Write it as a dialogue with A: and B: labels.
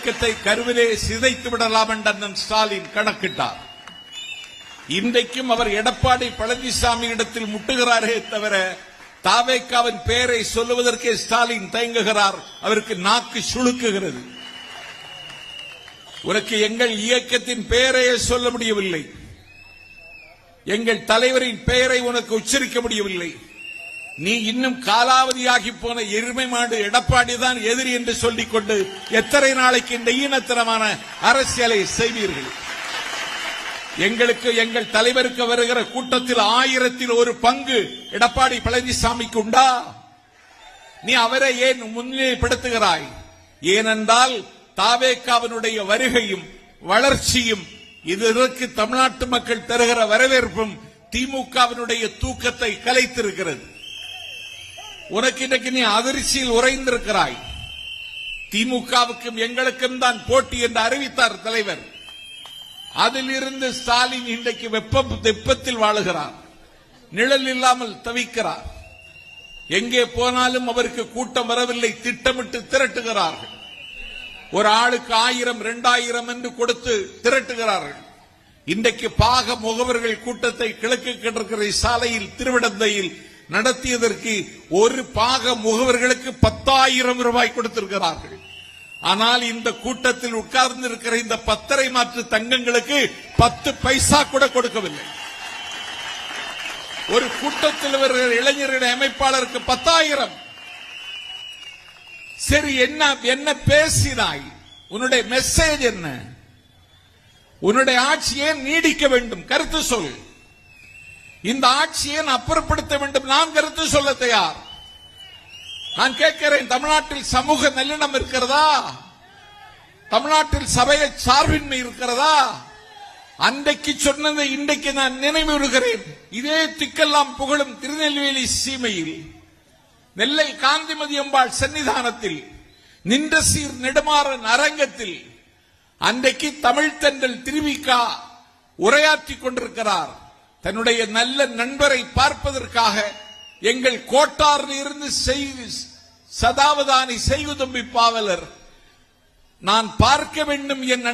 A: இயக்கத்தை கருவிலே சிதைத்து விடலாம் என்று ஸ்டாலின் கணக்கிட்டார். இன்றைக்கும் அவர் எடப்பாடி பழனிசாமி இடத்தில் முட்டுகிறாரே தவிர தாவேக்காவின் பெயரை சொல்லுவதற்கே ஸ்டாலின் தயங்குகிறார். அவருக்கு நாக்கு சுளுக்குகிறது. உனக்கு எங்கள் இயக்கத்தின் பெயரையே சொல்ல முடியவில்லை, எங்கள் தலைவரின் பெயரை உனக்கு உச்சரிக்க முடியவில்லை. நீ இன்னும் காலாவதியாகி போன எருமை மாடு எடப்பாடி தான் எதிரி என்று சொல்லிக் கொண்டு எத்தனை நாளைக்கு இந்த ஈனத்தனமான அரசியலை செய்வீர்கள்? எங்களுக்கு எங்கள் தலைவருக்கு வருகிற கூட்டத்தில் 1000 பங்கு எடப்பாடி பழனிசாமிக்கு உண்டா? நீ அவரை ஏன் முன்னிலைப்படுத்துகிறாய்? ஏனென்றால் தாவேக்காவினுடைய வருகையும் வளர்ச்சியும் இதற்கு தமிழ்நாட்டு மக்கள் தருகிற வரவேற்பும் திமுகவினுடைய தூக்கத்தை கலைத்திருக்கிறது. உனக்கு இன்றைக்கு நீ அதிர்ச்சியில் உறைந்திருக்கிறாய். திமுகவுக்கும் எங்களுக்கும் தான் போட்டி என்று அறிவித்தார் தலைவர். அதிலிருந்து ஸ்டாலின் இன்றைக்கு வெப்பத்தில் வாழுகிறார், நிழல் இல்லாமல் தவிக்கிறார். எங்கே போனாலும் அவருக்கு கூட்டம் வரவில்லை, திட்டமிட்டு திரட்டுகிறார்கள். ஒரு ஆளுக்கு 1000 2000 என்று கொடுத்து திரட்டுகிறார்கள். இன்றைக்கு பாக முகவர்கள் கூட்டத்தை கிழக்கு கடற்கரை சாலையில் திருவிடந்தையில் நடத்தியதற்கு ஒரு பாக முகவர்களுக்கு 10,000 ரூபாய் கொடுத்திருக்கிறார்கள். ஆனால் இந்த கூட்டத்தில் உட்கார்ந்திருக்கிற இந்த 10 மாற்று தங்கங்களுக்கு 10 பைசா கூட கொடுக்கவில்லை. ஒரு கூட்டத்தில் வருகிற இளைஞர்கள் அமைப்பாளருக்கு 10,000. சரி, என்ன பேசினாய்? உன்னுடைய மெசேஜ் என்ன? உன்னுடைய ஆட்சியை நீடிக்க வேண்டும், கருத்து சொல். இந்த ஆட்சியை அப்புறப்படுத்த வேண்டும், நான் கருத்து சொல்ல தயார். நான் கேட்கிறேன், தமிழ்நாட்டில் சமூக நல்லிணம் இருக்கிறதா? தமிழ்நாட்டில் சபையை சார்பின்மை இருக்கிறதா? அன்றைக்கு சொன்னதை இன்றைக்கு நான் நினைவுறுகிறேன். இதே திக்கெல்லாம் புகழும் திருநெல்வேலி சீமையில் நெல்லை காந்திமதி அம்பாள் சன்னிதானத்தில் நின்ற சீர் நெடுமாறன் அரங்கத்தில் அன்றைக்கு தமிழ் தென்றல் திருவிக்கா உரையாற்றிக் கொண்டிருக்கிறார். தன்னுடைய நல்ல நண்பரை பார்ப்பதற்காக எங்கள் கோட்டாரில் இருந்து சதாவதானி செய்குதம்பி பாவலர் நான் பார்க்க வேண்டும் என்